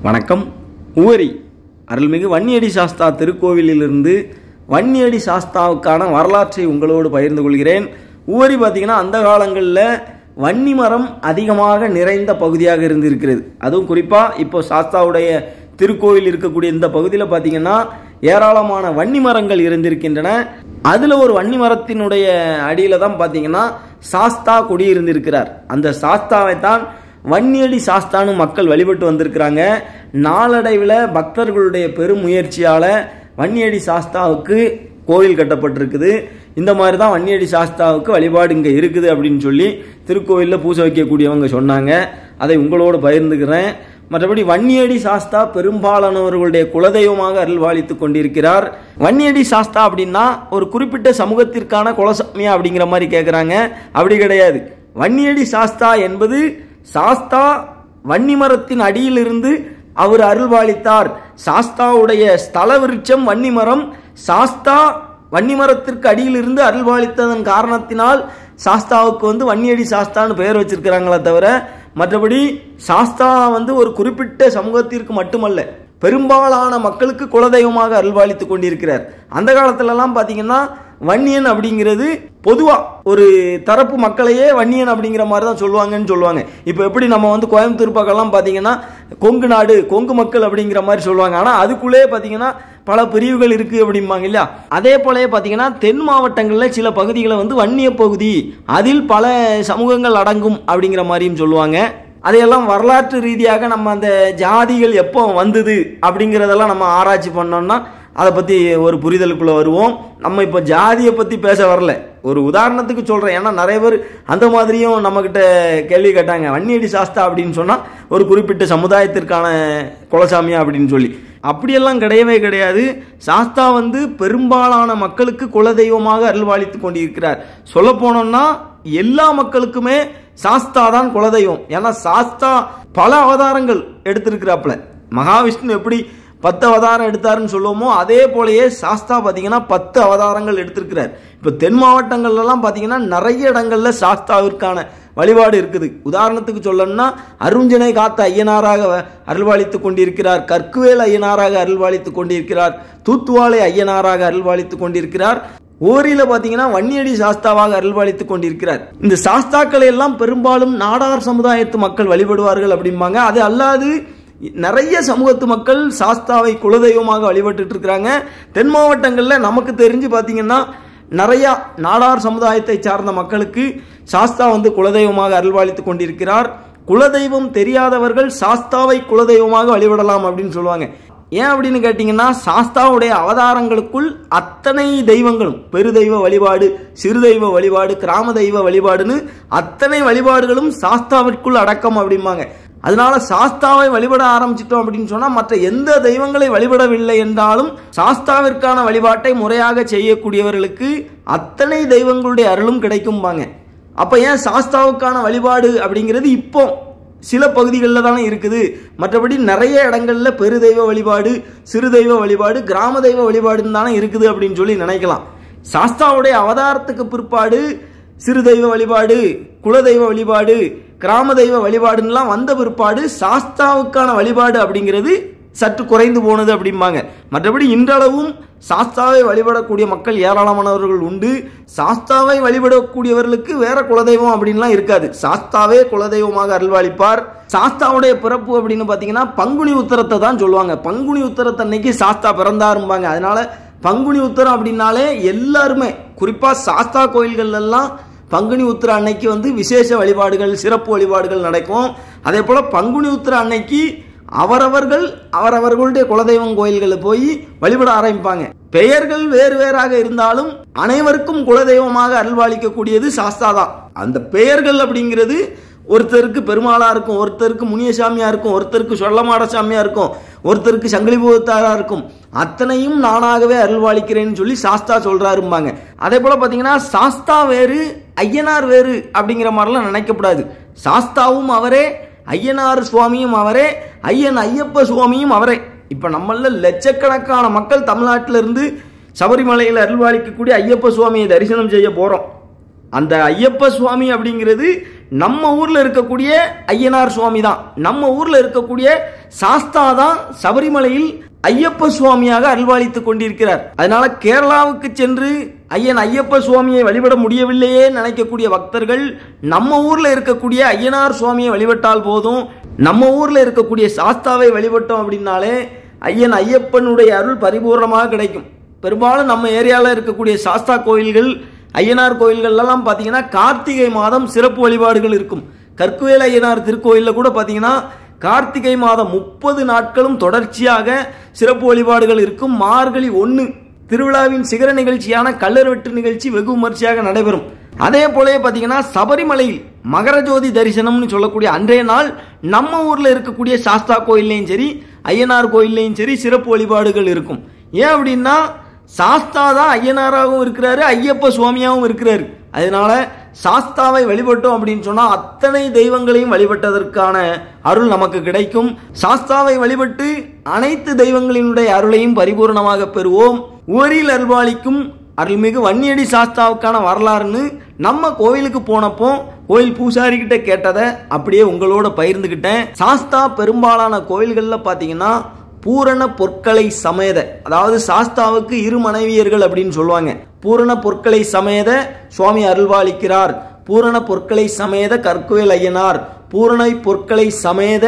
வணக்கம். உவரி அருள்மிகு வன்னியடி சாஸ்தா திருக்கோவிலிலிருந்து வன்னியடி சாஸ்தாவுக்கான வரலாற்றை உங்களோடு பகிர்ந்து கொள்கிறேன். உவரி பார்த்தீங்கன்னா அந்த காலங்களில் வன்னி மரம் அதிகமாக நிறைந்த பகுதியாக இருந்திருக்கிறது. அதுவும் குறிப்பாக இப்போ சாஸ்தாவுடைய திருக்கோவில் இருக்கக்கூடிய இந்த பகுதியில் பார்த்தீங்கன்னா ஏராளமான வன்னி மரங்கள் இருந்திருக்கின்றன. அதில் ஒரு வன்னி மரத்தினுடைய அடியில் தான் பார்த்தீங்கன்னா சாஸ்தா குடியிருந்திருக்கிறார். அந்த சாஸ்தாவை தான் வன்னியடி சாஸ்தானு மக்கள் வழிபட்டு வந்திருக்கிறாங்க. நாளடைவில் பக்தர்களுடைய பெரும் முயற்சியால் வன்னியடி சாஸ்தாவுக்கு கோவில் கட்டப்பட்டிருக்குது. இந்த மாதிரி தான் வன்னியடி சாஸ்தாவுக்கு வழிபாடு இங்கே இருக்குது அப்படின்னு சொல்லி திருக்கோவிலில் பூஜை வைக்கக்கூடியவங்க சொன்னாங்க. அதை உங்களோடு பகிர்ந்துக்கிறேன். மற்றபடி வன்னியடி சாஸ்தா பெரும்பாலானவர்களுடைய குலதெய்வமாக அருள்வாளித்து கொண்டிருக்கிறார். வன்னியடி சாஸ்தா அப்படின்னா ஒரு குறிப்பிட்ட சமூகத்திற்கான குலசாமியா அப்படிங்கிற மாதிரி கேட்குறாங்க. அப்படி கிடையாது. வன்னியடி சாஸ்தா என்பது சாஸ்தா வன்னி மரத்தின் அடியிலிருந்து அவர் அருள்வாளித்தார். சாஸ்தாவுடைய ஸ்தல விருட்சம் வன்னி மரம். சாஸ்தா வன்னி மரத்திற்கு அடியிலிருந்து அருள்வாளித்ததன் காரணத்தினால் சாஸ்தாவுக்கு வன்னியடி சாஸ்தான்னு பெயர் வச்சிருக்கிறாங்களே தவிர மற்றபடி சாஸ்தா ஒரு குறிப்பிட்ட சமூகத்திற்கு மட்டுமல்ல, பெரும்பாலான மக்களுக்கு குலதெய்வமாக அருள்வாளித்து கொண்டிருக்கிறார். அந்த காலத்திலலாம் பார்த்தீங்கன்னா வன்னியன் அப்படிங்கிறது பொதுவாக ஒரு தரப்பு மக்களையே வன்னியன் அப்படிங்கிற மாதிரி தான் சொல்லுவாங்கன்னு சொல்லுவாங்க. இப்போ எப்படி நம்ம கோயம்புத்தூர் பக்கம்லாம் பார்த்தீங்கன்னா கொங்கு நாடு, கொங்கு மக்கள் அப்படிங்கிற மாதிரி சொல்லுவாங்க. ஆனால் அதுக்குள்ளே பார்த்தீங்கன்னா பல பிரிவுகள் இருக்குது அப்படிம்பாங்க இல்லையா? அதே போலயே பார்த்தீங்கன்னா தென் மாவட்டங்களில் சில பகுதிகளை வன்னிய பகுதி, அதில் பல சமூகங்கள் அடங்கும் அப்படிங்கிற மாதிரியும் சொல்லுவாங்க. அதையெல்லாம் வரலாற்று ரீதியாக நம்ம அந்த ஜாதிகள் எப்போ வந்தது அப்படிங்கிறதெல்லாம் நம்ம ஆராய்ச்சி பண்ணோம்னா அதை பற்றி ஒரு புரிதலுக்குள்ளே வருவோம். நம்ம இப்போ ஜாதியை பற்றி பேச வரல, ஒரு உதாரணத்துக்கு சொல்கிறேன். ஏன்னா நிறைய பேர் அந்த மாதிரியும் நம்மக்கிட்ட கேள்வி கேட்டாங்க. வன்னியடி சாஸ்தா அப்படின்னு சொன்னால் ஒரு குறிப்பிட்ட சமுதாயத்திற்கான குலசாமியா அப்படின்னு சொல்லி. அப்படியெல்லாம் கிடையவே கிடையாது. சாஸ்தா பெரும்பாலான மக்களுக்கு குலதெய்வமாக அருள்வாளித்து கொண்டிருக்கிறார். சொல்ல போனோம்னா எல்லா மக்களுக்குமே சாஸ்தா தான் குலதெய்வம். ஏன்னா சாஸ்தா பல அவதாரங்கள் எடுத்திருக்கிறாப்புல. மகாவிஷ்ணு எப்படி 10 அவதாரம் எடுத்தாருன்னு சொல்லுவோமோ அதே போலயே சாஸ்தா பார்த்தீங்கன்னா 10 அவதாரங்கள் எடுத்திருக்கிறார். இப்போ தென் மாவட்டங்கள்லாம் பார்த்தீங்கன்னா நிறைய இடங்கள்ல சாஸ்தாவிற்கான வழிபாடு இருக்குது. உதாரணத்துக்கு சொல்லணும்னா அருஞ்சனை காத்த ஐயனாராக அருள்வாளித்து கொண்டிருக்கிறார், கற்குவேல் ஐயனாராக அருள்வாளித்து கொண்டிருக்கிறார், தூத்துவாளை ஐயனாராக அருள்வாளித்து கொண்டிருக்கிறார். ஓரியில பார்த்தீங்கன்னா வன்னியடி சாஸ்தாவாக அருள்வாளித்து கொண்டிருக்கிறார். இந்த சாஸ்தாக்களை எல்லாம் பெரும்பாலும் நாடார் சமுதாயத்து மக்கள் வழிபடுவார்கள் அப்படிம்பாங்க. அது அல்லாது நிறைய சமூகத்து மக்கள் சாஸ்தாவை குலதெய்வமாக வழிபட்டு இருக்கிறாங்க. தென் மாவட்டங்களில் நமக்கு தெரிஞ்சு பார்த்தீங்கன்னா நிறைய நாடார் சமுதாயத்தை சார்ந்த மக்களுக்கு சாஸ்தா குலதெய்வமாக அருள்வாளித்து கொண்டிருக்கிறார். குலதெய்வம் தெரியாதவர்கள் சாஸ்தாவை குலதெய்வமாக வழிபடலாம் அப்படின்னு சொல்லுவாங்க. ஏன் அப்படின்னு கேட்டீங்கன்னா சாஸ்தாவுடைய அவதாரங்களுக்குள் அத்தனை தெய்வங்களும், பெருதெய்வ வழிபாடு, சிறு தெய்வ வழிபாடு, கிராம தெய்வ வழிபாடுன்னு அத்தனை வழிபாடுகளும் சாஸ்தாவிற்குள் அடக்கம் அப்படிம்பாங்க. அதனால சாஸ்தாவை வழிபட ஆரம்பிச்சிட்டோம் அப்படின்னு சொன்னா மற்ற எந்த தெய்வங்களை வழிபடவில்லை என்றாலும் சாஸ்தாவிற்கான வழிபாட்டை முறையாக செய்யக்கூடியவர்களுக்கு அத்தனை தெய்வங்களுடைய அருளும் கிடைக்கும்பாங்க. அப்ப ஏன் சாஸ்தாவுக்கான வழிபாடு அப்படிங்கிறது இப்போ சில பகுதிகளில் தானே இருக்குது. மற்றபடி நிறைய இடங்கள்ல பெரு தெய்வ வழிபாடு, சிறு தெய்வ வழிபாடு, கிராம தெய்வ வழிபாடுன்னு தானே இருக்குது அப்படின்னு சொல்லி நினைக்கலாம். சாஸ்தாவுடைய அவதாரத்துக்கு பிற்பாடு சிறு தெய்வ வழிபாடு, குலதெய்வ வழிபாடு, கிராம தெய்வ வழிபாடுலாம் வந்த பிற்பாடு சாஸ்தாவுக்கான வழிபாடு அப்படிங்கிறது சற்று குறைந்து போனது அப்படிம்பாங்க. மற்றபடி இன்றளவும் சாஸ்தாவை வழிபடக்கூடிய மக்கள் ஏராளமானவர்கள் உண்டு. சாஸ்தாவை வழிபடக்கூடியவர்களுக்கு வேற குலதெய்வம் அப்படின்லாம் இருக்காது. சாஸ்தாவே குலதெய்வமாக அருள்வாளிப்பார். சாஸ்தாவுடைய பிறப்பு அப்படின்னு பார்த்தீங்கன்னா பங்குனி உத்தரத்தை தான் சொல்லுவாங்க. பங்குனி உத்தரத்தை அன்னைக்கு சாஸ்தா பிறந்தாரும்பாங்க. அதனால பங்குனி உத்தரம் அப்படின்னாலே எல்லாருமே, குறிப்பா சாஸ்தா கோயில்கள் எல்லாம் பங்குனி உத்திர அன்னைக்கு விசேஷ வழிபாடுகள், சிறப்பு வழிபாடுகள் நடக்கும். அதே போல பங்குனி உத்திர அன்னைக்கு அவரவர்களுடைய குலதெய்வம் கோயில்களில் போய் வழிபட ஆரம்பிப்பாங்க. பெயர்கள் வேறு வேறாக இருந்தாலும் அனைவருக்கும் குலதெய்வமாக அருள்வாளிக்கக்கூடியது சாஸ்தா தான். அந்த பெயர்கள் அப்படிங்கிறது ஒருத்தருக்கு பெருமாளா இருக்கும், ஒருத்தருக்கு முனியசாமியா இருக்கும், ஒருத்தருக்கு சொல்லமாட சாமியா இருக்கும், ஒருத்தருக்கு சங்கிலிபூத்தாரா இருக்கும். அத்தனையும் நானாகவே அருள்வாளிக்கிறேன்னு சொல்லி சாஸ்தா சொல்றாரும்பாங்க. அதே போல பாத்தீங்கன்னா சாஸ்தா வேறு, ஐயனார் வேறு அப்படிங்கிற மாதிரிலாம் நினைக்கப்படாது. சாஸ்தாவும் அவரே, ஐயனார் சுவாமியும் அவரே, ஐயப்ப சுவாமியும் அவரே. இப்ப நம்மள லட்சக்கணக்கான மக்கள் தமிழ்நாட்டில இருந்து சபரிமலையில் அருள்வாளிக்கக்கூடிய ஐயப்ப சுவாமியை தரிசனம் செய்ய போறோம். அந்த ஐயப்ப சுவாமி அப்படிங்கிறது நம்ம ஊர்ல இருக்கக்கூடிய ஐயனார் சுவாமி தான், நம்ம ஊர்ல இருக்கக்கூடிய சாஸ்தா தான் சபரிமலையில் ஐயப்ப சுவாமியாக அருள்வாளித்துக் கொண்டிருக்கிறார். அதனால கேரளாவுக்கு சென்று ஐயன் ஐயப்ப சுவாமியை வழிபட முடியவில்லையே நினைக்கக்கூடிய பக்தர்கள் நம்ம ஊர்ல இருக்கக்கூடிய ஐயனார் சுவாமியை வழிபட்டால் போதும். நம்ம ஊர்ல இருக்கக்கூடிய சாஸ்தாவை வழிபட்டோம் அப்படின்னாலே ஐயன் ஐயப்பனுடைய அருள் பரிபூர்ணமாக கிடைக்கும். பெரும்பாலும் நம்ம ஏரியாவில் இருக்கக்கூடிய சாஸ்தா கோயில்கள், ஐயனார் கோயில்கள்லாம் பார்த்தீங்கன்னா கார்த்திகை மாதம் சிறப்பு வழிபாடுகள் இருக்கும். கற்குவேல் ஐயனார் திருக்கோயிலில் கூட பார்த்தீங்கன்னா கார்த்திகை மாதம் 30 நாட்களும் தொடர்ச்சியாக சிறப்பு வழிபாடுகள் இருக்கும். மார்கழி 1 திருவிழாவின் சிகர நிகழ்ச்சியான கல்லர் வெட்டு நிகழ்ச்சி வெகு விமர்சையாக நடைபெறும். அதே போல பார்த்தீங்கன்னா சபரிமலையில் மகர ஜோதி தரிசனம்னு சொல்லக்கூடிய அன்றைய நாள் நம்ம ஊரில் இருக்கக்கூடிய சாஸ்தா கோயில்லையும் சரி ஐயனார் கோயில்லையும் சரி சிறப்பு வழிபாடுகள் இருக்கும். ஏன் அப்படின்னா சாஸ்தா தான் ஐயனாராகவும் இருக்கிறாரு, ஐயப்ப சுவாமியாகவும் இருக்கிறாரு. அதனால சாஸ்தாவை வழிபட்டோம் அப்படின்னு சொன்னா அத்தனை தெய்வங்களையும் வழிபட்டதற்கான அருள் நமக்கு கிடைக்கும். சாஸ்தாவை வழிபட்டு அனைத்து தெய்வங்களினுடைய அருளையும் பரிபூர்ணமாக பெறுவோம். ஊரில் அருள்வாளிக்கும் அருள்மிகு வன்னியடி சாஸ்தாவுக்கான வரலாறுன்னு நம்ம கோவிலுக்கு போனப்போ கோயில் பூசாரி கிட்ட கேட்டதை அப்படியே உங்களோட பகிர்ந்துகிட்டேன். சாஸ்தா பெரும்பாலான கோவில்களில் பார்த்தீங்கன்னா பூரண பொற்களை சமேத, அதாவது சாஸ்தாவுக்கு 2 மனைவியர்கள் அப்படின்னு சொல்லுவாங்க. பூரண பொற்களை சமேத சுவாமி அருள்வாளிக்கிறார், பூரண பொற்களை சமேத கற்குவேல் ஐயனார், பூரண பொற்களை சமேத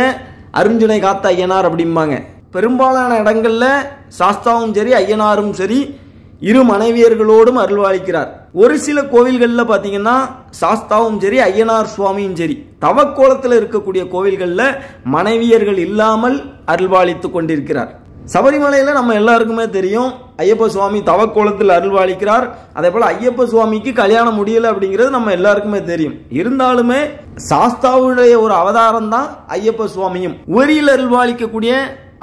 அருஞ்சுனை காத்த ஐயனார் அப்படிம்பாங்க. பெரும்பாலான இடங்கள்ல சாஸ்தாவும் சரி ஐயனாரும் சரி 2 மனைவியர்களோடும் அருள்வாளிக்கிறார். ஒரு சில கோவில்களில் பார்த்தீங்கன்னா சாஸ்தாவும் சரி ஐயனார் சுவாமியும் சரி தவக்கோலத்தில் இருக்கக்கூடிய கோவில்களில் மனைவியர்கள் இல்லாமல் அருள்வாளித்து கொண்டிருக்கிறார். சபரிமலையில் நம்ம எல்லாருக்குமே தெரியும் ஐயப்ப சுவாமி தவக்கோலத்தில் அருள்வாளிக்கிறார். அதே போல் ஐயப்ப சுவாமிக்கு கல்யாணம் முடியலை அப்படிங்கிறது நம்ம எல்லாருக்குமே தெரியும். இருந்தாலுமே சாஸ்தாவுடைய ஒரு அவதாரம் தான் ஐயப்ப சுவாமியும். உரியில் அருள்வாளிக்கக்கூடிய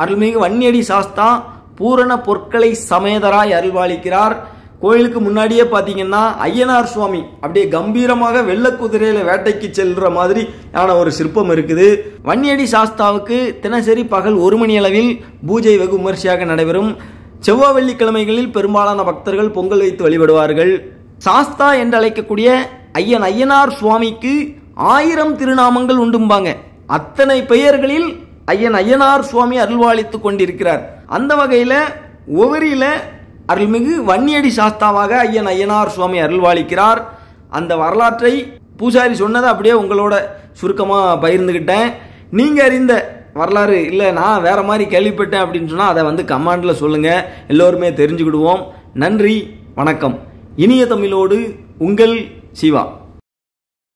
அருள்மிகு வன்னியடி சாஸ்தா பூரண பொற்களை சமேதராய் அருள்வாளிக்கிறார். கோயிலுக்கு முன்னாடியே பார்த்தீங்கன்னா ஐயனார் சுவாமி அப்படியே கம்பீரமாக வெள்ள குதிரையில வேட்டைக்கு செல்ற மாதிரி ஆன ஒரு சிற்பம் இருக்குது. வன்னியடி சாஸ்தாவுக்கு தினசரி பகல் 1 மணி அளவில் பூஜை வெகு விமர்சையாக நடைபெறும். செவ்வாய் வெள்ளிக்கிழமைகளில் பெரும்பாலான பக்தர்கள் பொங்கல் வைத்து வழிபடுவார்கள். சாஸ்தா என்று அழைக்கக்கூடிய ஐயனார் சுவாமிக்கு 1000 திருநாமங்கள் உண்டும்பாங்க. அத்தனை பெயர்களில் ஐயனார் சுவாமி அருள்வாளித்துக் கொண்டிருக்கிறார். அந்த வகையில ஒவ்வொரியில அருள்மிகு வன்னியடி சாஸ்தாவாக ஐயனார் சுவாமி அருள்வாளிக்கிறார். அந்த வரலாற்றை பூசாரி சொன்னதை அப்படியே உங்களோட சுருக்கமாக பகிர்ந்துக்கிட்டேன். நீங்கள் அறிந்த வரலாறு இல்லை நான் வேற மாதிரி கேள்விப்பட்டேன் அப்படின்னு சொன்னால் அதை கமெண்டில் சொல்லுங்கள், எல்லோருமே தெரிஞ்சுக்கிடுவோம். நன்றி, வணக்கம். இனிய தமிழோடு உங்கள் சிவா.